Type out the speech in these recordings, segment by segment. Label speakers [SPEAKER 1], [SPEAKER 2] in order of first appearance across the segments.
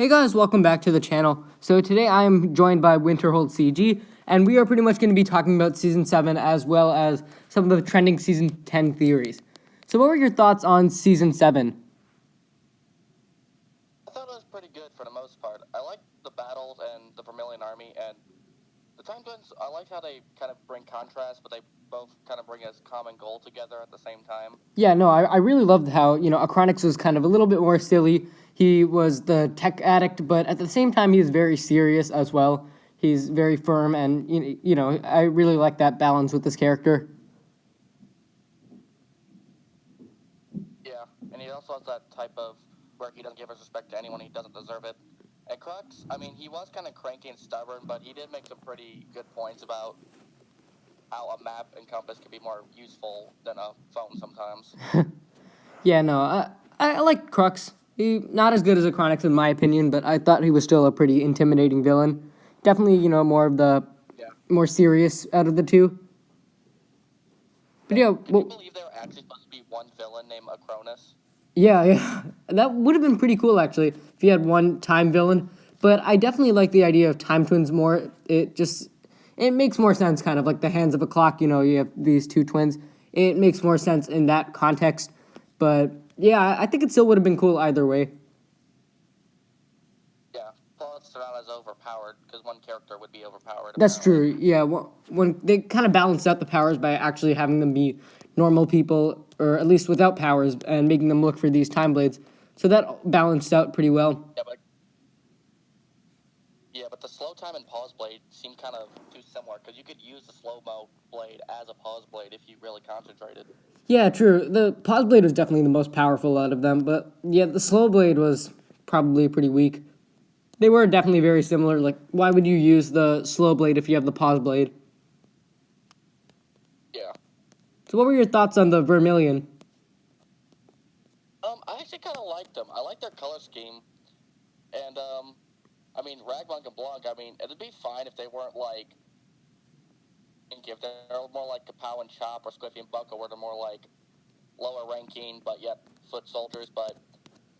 [SPEAKER 1] Hey guys, welcome back to the channel. So today I am joined by WinterholdCG, and we are pretty much going to be talking about Season 7 as well as some of the trending Season 10 theories. So what were your thoughts on Season 7?
[SPEAKER 2] I thought it was pretty good for the most part. I liked the battles and the Vermilion Army, and the Time Twins, I liked how they kind of bring contrast, but they both kind of bring a common goal together at the same time.
[SPEAKER 1] Yeah, no, I really loved how, Acronix was kind of a little bit more silly. He was the tech addict, but at the same time, he is very serious as well. He's very firm, and, I really like that balance with this character.
[SPEAKER 2] Yeah, and he also has that type of where he doesn't give his respect to anyone, he doesn't deserve it. And Crux, I mean, he was kind of cranky and stubborn, but he did make some pretty good points about how a map and compass could be more useful than a phone sometimes.
[SPEAKER 1] Yeah, no, I like Crux. He not as good as Acronix in my opinion, but I thought he was still a pretty intimidating villain. Definitely, more of the more serious out of the two. But yeah,
[SPEAKER 2] Can you believe they were actually supposed to be one villain named Acronus?
[SPEAKER 1] yeah, that would have been pretty cool actually if you had one time villain. But I definitely like the idea of time twins more. It makes more sense, kind of like the hands of a clock. You have these two twins. It makes more sense in that context. But yeah, I think it still would have been cool either way.
[SPEAKER 2] Yeah, plus they're not as overpowered, because one character would be overpowered.
[SPEAKER 1] That's
[SPEAKER 2] Apparently.
[SPEAKER 1] true. Yeah, when they kind of balanced out the powers by actually having them be normal people, or at least without powers, and making them look for these time blades. So that balanced out pretty well.
[SPEAKER 2] Yeah, but the slow time and pause blade seem kind of too similar, because you could use the slow-mo blade as a pause blade if you really concentrated.
[SPEAKER 1] Yeah, true. The pause blade was definitely the most powerful out of them, but yeah, the slow blade was probably pretty weak. They were definitely very similar. Like, why would you use the slow blade if you have the pause blade?
[SPEAKER 2] Yeah.
[SPEAKER 1] So what were your thoughts on the Vermilion?
[SPEAKER 2] I actually kind of liked them. I like their color scheme, and I mean, Ragmonk and Blanc. I mean, it'd be fine if they weren't like, if they're more like Kapow and Chop or Squiffy and Bucko, where they're more like lower ranking but yet foot soldiers. But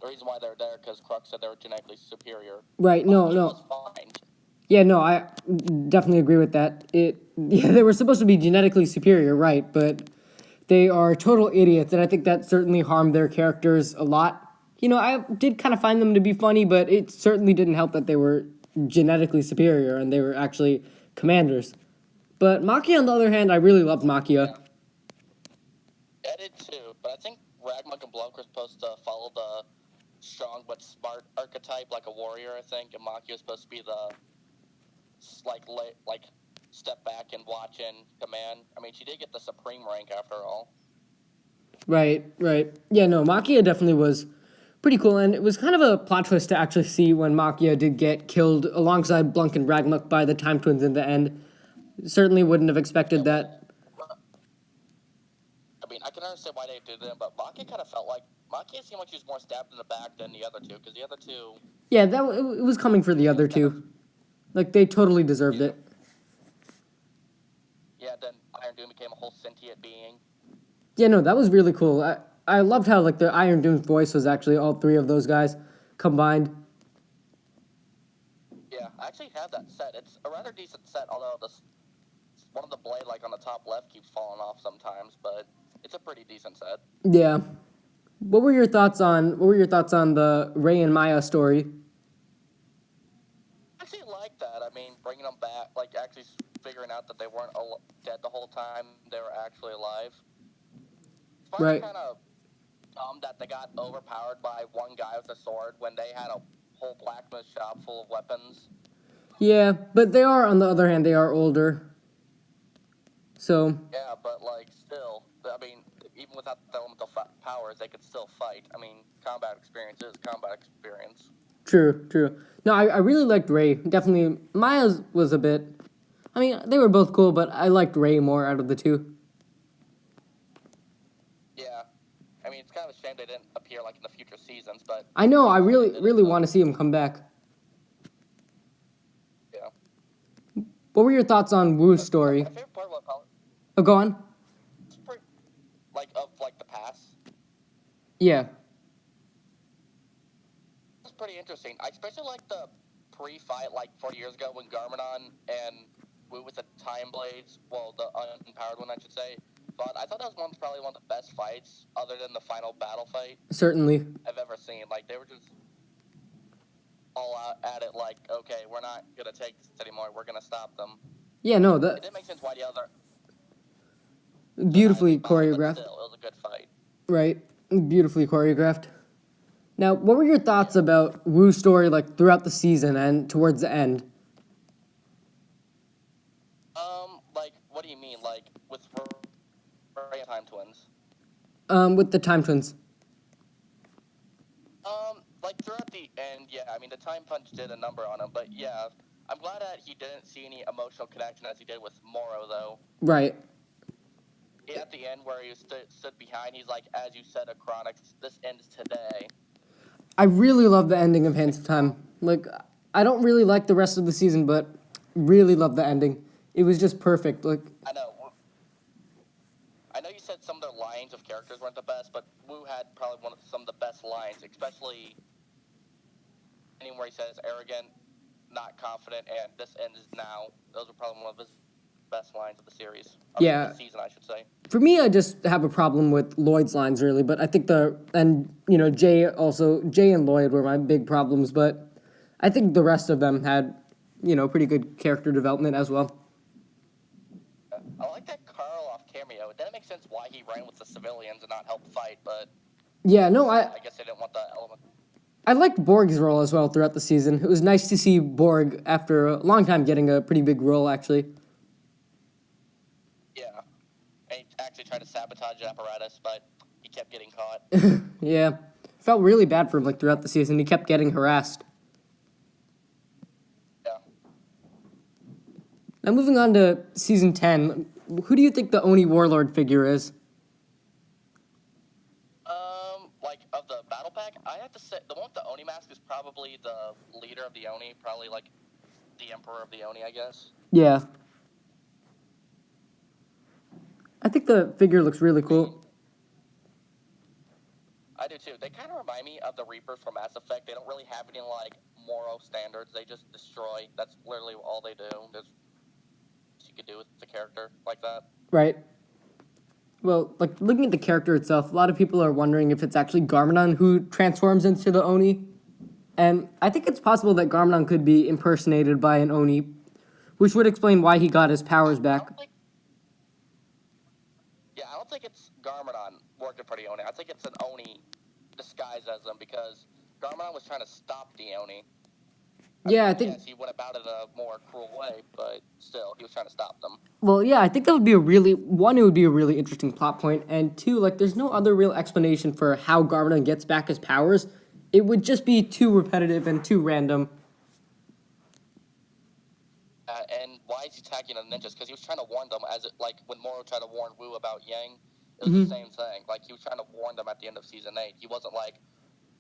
[SPEAKER 2] the reason why they're there because Crux said they were genetically superior.
[SPEAKER 1] Right? No.
[SPEAKER 2] Was fine.
[SPEAKER 1] Yeah, no, I definitely agree with that. Yeah, they were supposed to be genetically superior, right? But they are total idiots, and I think that certainly harmed their characters a lot. I did kind of find them to be funny, but it certainly didn't help that they were genetically superior and they were actually commanders. But Machia, on the other hand, I really loved Machia.
[SPEAKER 2] Yeah. I did too, but I think Ragmonk and Blanc were supposed to follow the strong but smart archetype, like a warrior, I think, and Machia was supposed to be the like step back and watch and command. I mean, she did get the supreme rank after all.
[SPEAKER 1] Right. Yeah, no, Machia definitely was pretty cool, and it was kind of a plot twist to actually see when Machia did get killed alongside Blanc and Ragmuck by the Time Twins in the end. Certainly wouldn't have expected that.
[SPEAKER 2] I mean, I can understand why they did it, but Machia kind of felt like Machia seemed like she was more stabbed in the back than the other two, because the other two.
[SPEAKER 1] Yeah, it was coming for the other two. Like, they totally deserved it.
[SPEAKER 2] Yeah, then Iron Doom became a whole sentient being.
[SPEAKER 1] Yeah, no, that was really cool. I loved how, like, the Iron Doom's voice was actually all three of those guys combined.
[SPEAKER 2] Yeah, I actually have that set. It's a rather decent set, although one of the blade, like, on the top left keeps falling off sometimes, but it's a pretty decent set.
[SPEAKER 1] Yeah. What were your thoughts on the Ray and Maya story?
[SPEAKER 2] I actually like that. I mean, bringing them back, like, actually figuring out that they weren't dead the whole time, they were actually alive.
[SPEAKER 1] Right.
[SPEAKER 2] Kind of dumb that they got overpowered by one guy with a sword when they had a whole blacksmith shop full of weapons.
[SPEAKER 1] Yeah, but they are, on the other hand, they are older. So.
[SPEAKER 2] Yeah, but, like, still, I mean, even without the elemental powers, they could still fight. I mean, combat experience is combat experience.
[SPEAKER 1] True. No, I really liked Ray. Definitely, Maya's was a bit. I mean, they were both cool, but I liked Ray more out of the two.
[SPEAKER 2] Yeah. I mean, it's kind of a shame they didn't appear, like, in the future seasons, but...
[SPEAKER 1] I know, I really want to see him come back.
[SPEAKER 2] Yeah.
[SPEAKER 1] What were your thoughts on Wu's story?
[SPEAKER 2] My favorite part about Power...
[SPEAKER 1] Oh, go on.
[SPEAKER 2] It's pretty... Like, of, like, the past.
[SPEAKER 1] Yeah.
[SPEAKER 2] The pretty interesting. I especially like the pre-fight, like 40 years ago when Garmadon and Wu with the Time Blades, well, the unpowered one, I should say, fought. I thought that was probably one of the best fights, other than the final battle fight
[SPEAKER 1] Certainly.
[SPEAKER 2] I've ever seen. Like, they were just all out at it, like, okay, we're not going to take this anymore. We're going to stop them.
[SPEAKER 1] Yeah, no,
[SPEAKER 2] It
[SPEAKER 1] that
[SPEAKER 2] didn't make sense why the other...
[SPEAKER 1] beautifully
[SPEAKER 2] But
[SPEAKER 1] choreographed.
[SPEAKER 2] still, it was a good fight.
[SPEAKER 1] Right. Beautifully choreographed. Now, what were your thoughts about Wu's story, like, throughout the season and towards the end?
[SPEAKER 2] Like, what do you mean? Like, with Ray and Time Twins?
[SPEAKER 1] With the Time Twins.
[SPEAKER 2] Like, throughout the end, yeah, I mean, the Time Punch did a number on him, but yeah, I'm glad that he didn't see any emotional connection as he did with Moro, though.
[SPEAKER 1] Right.
[SPEAKER 2] At the end, where he stood behind, he's like, as you said, Acronix, this ends today.
[SPEAKER 1] I really love the ending of Hands of Time. Like, I don't really like the rest of the season, but really love the ending. It was just perfect. Like,
[SPEAKER 2] I know you said some of their lines of characters weren't the best, but Wu had probably some of the best lines, especially anywhere he says arrogant, not confident, and this ends now. Those were probably one of his best lines of the series.
[SPEAKER 1] Yeah.
[SPEAKER 2] The season, I should say.
[SPEAKER 1] For me, I just have a problem with Lloyd's lines, really, but I think Jay and Lloyd were my big problems, but I think the rest of them had, pretty good character development as well.
[SPEAKER 2] I like that Karloff cameo. It didn't make sense why he ran with the civilians and not help fight, but...
[SPEAKER 1] Yeah, no,
[SPEAKER 2] I guess they didn't want that element.
[SPEAKER 1] I liked Borg's role as well throughout the season. It was nice to see Borg, after a long time, getting a pretty big role, actually.
[SPEAKER 2] Yeah. And he actually tried to sabotage the apparatus, but he kept getting caught.
[SPEAKER 1] Yeah. Felt really bad for him, throughout the season. He kept getting harassed.
[SPEAKER 2] Yeah.
[SPEAKER 1] Now, moving on to Season 10, who do you think the Oni Warlord figure is?
[SPEAKER 2] Like, of the battle pack, I have to say, the one with the Oni mask is probably the leader of the Oni, probably, the Emperor of the Oni, I guess.
[SPEAKER 1] Yeah. I think the figure looks really cool.
[SPEAKER 2] I do, too. They kind of remind me of the Reapers from Mass Effect. They don't really have any, moral standards. They just destroy. That's literally all they do. There's what you could do with the character like that.
[SPEAKER 1] Right. Well, looking at the character itself, a lot of people are wondering if it's actually Garmadon who transforms into the Oni. And I think it's possible that Garmadon could be impersonated by an Oni, which would explain why he got his powers back.
[SPEAKER 2] I don't think it's Garmadon working for the Oni. I think it's an Oni disguised as them, because Garmadon was trying to stop the Oni.
[SPEAKER 1] I think...
[SPEAKER 2] Yes, he went about it a more cruel way, but still, he was trying to stop them.
[SPEAKER 1] Well, yeah, I think that would be it would be a really interesting plot point, and two, there's no other real explanation for how Garmadon gets back his powers. It would just be too repetitive and too random.
[SPEAKER 2] And why is he attacking the ninjas? Because he was trying to warn them, when Moro tried to warn Wu about Yang, it was the same thing. He was trying to warn them at the end of Season 8. He wasn't like,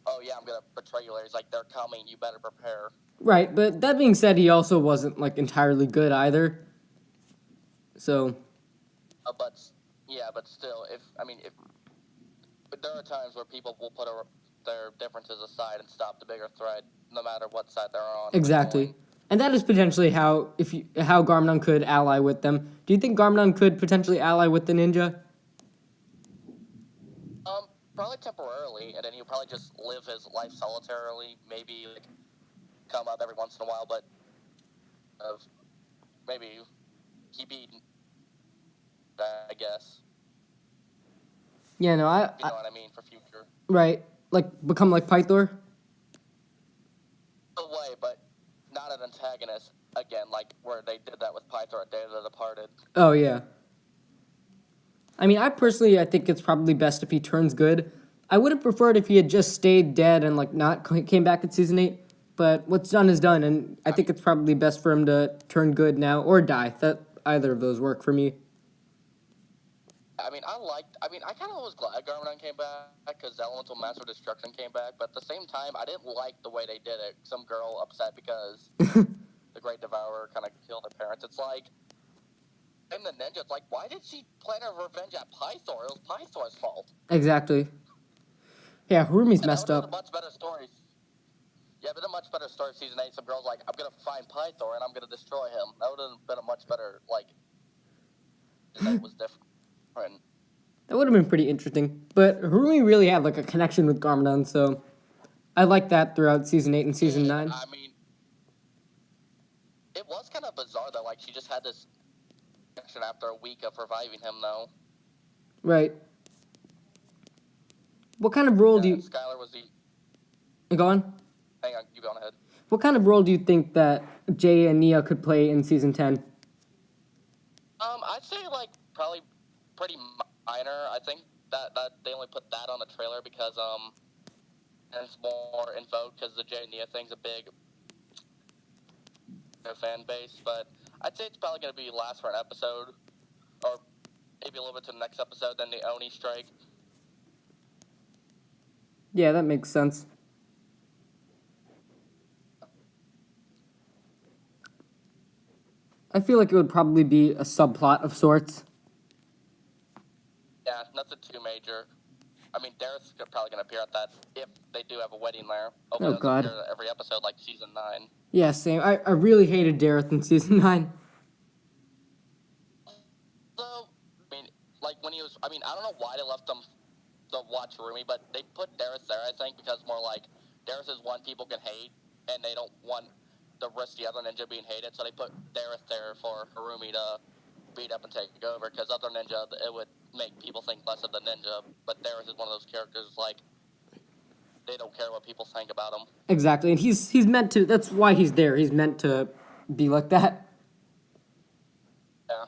[SPEAKER 2] oh yeah, I'm going to betray you later. He's like, they're coming, you better prepare.
[SPEAKER 1] Right, but that being said, he also wasn't, entirely good either. So...
[SPEAKER 2] But still, but there are times where people will put their differences aside and stop the bigger threat, no matter what side they're on.
[SPEAKER 1] Exactly. And that is potentially how Garmadon could ally with them. Do you think Garmadon could potentially ally with the ninja?
[SPEAKER 2] Probably temporarily, and then he'll probably just live his life solitarily, maybe, come up every once in a while, but maybe he beat, I guess.
[SPEAKER 1] Yeah, no,
[SPEAKER 2] you know what I mean, for future.
[SPEAKER 1] Right, become like Pythor?
[SPEAKER 2] No way, but not an antagonist, again, where they did that with Pythor at Day of the Departed.
[SPEAKER 1] Oh, yeah. I think it's probably best if he turns good. I would have preferred if he had just stayed dead and, not came back in Season 8. But what's done is done, and I think it's probably best for him to turn good now, or die. Either of those work for me.
[SPEAKER 2] I kind of was glad Garmadon came back, because Elemental Master Destruction came back, but at the same time, I didn't like the way they did it. Some girl upset because the Great Devourer kind of killed her parents. It's and the ninja, it's why did she plan her revenge at Pythor? It was Pythor's fault.
[SPEAKER 1] Exactly. Yeah, Harumi's messed up.
[SPEAKER 2] Much better story. Yeah, been a much better start of season 8. Some girls like, I'm gonna find Pythor and I'm gonna destroy him. That would have been a much better season 8 was different.
[SPEAKER 1] That would have been pretty interesting. But Harumi really had like a connection with Garmadon, so I like that throughout season 8 and season 9.
[SPEAKER 2] I mean, it was kind of bizarre though. Like she just had this connection after a week of reviving him, though.
[SPEAKER 1] Right. What kind of role do you...
[SPEAKER 2] Skylar was the...
[SPEAKER 1] Go on.
[SPEAKER 2] Hang on, you go on ahead.
[SPEAKER 1] What kind of role do you think that Jay and Nia could play in season 10?
[SPEAKER 2] I'd say probably pretty minor. I think that they only put that on the trailer because and it's more info because the Jay and Nia thing's a big fan base. But I'd say it's probably gonna be last for an episode, or maybe a little bit to the next episode. Then the Oni strike.
[SPEAKER 1] Yeah, that makes sense. I feel like it would probably be a subplot of sorts.
[SPEAKER 2] Yeah, nothing too major. I mean, Dareth's probably going to appear at that if they do have a wedding there. Hopefully
[SPEAKER 1] God.
[SPEAKER 2] Appear every episode like season 9.
[SPEAKER 1] Yeah, same. I really hated Dareth in season 9.
[SPEAKER 2] So, I mean, when he was... I mean, I don't know why they left them to watch Rumi, but they put Dareth there, I think, because more Dareth is one people can hate, and they don't want the risk the other ninja being hated, so they put Dareth there for Harumi to beat up and take over, because other ninja, it would make people think less of the ninja, but Dareth is one of those characters, they don't care what people think about him.
[SPEAKER 1] Exactly, and he's meant to, that's why he's there, he's meant to be like that.
[SPEAKER 2] Yeah.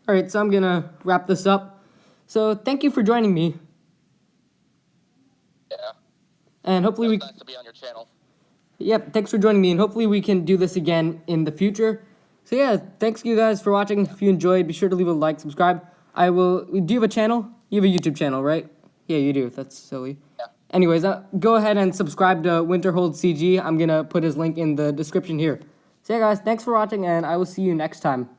[SPEAKER 1] Alright, so I'm gonna wrap this up. So, thank you for joining me.
[SPEAKER 2] Yeah.
[SPEAKER 1] And hopefully
[SPEAKER 2] It's nice to be on your channel.
[SPEAKER 1] Yep, thanks for joining me, and hopefully we can do this again in the future. So yeah, thanks you guys for watching. If you enjoyed, be sure to leave a like, subscribe. Do you have a channel? You have a YouTube channel, right? Yeah, you do. That's silly.
[SPEAKER 2] Yeah.
[SPEAKER 1] Anyways, go ahead and subscribe to WinterholdCG. I'm going to put his link in the description here. So yeah, guys, thanks for watching, and I will see you next time.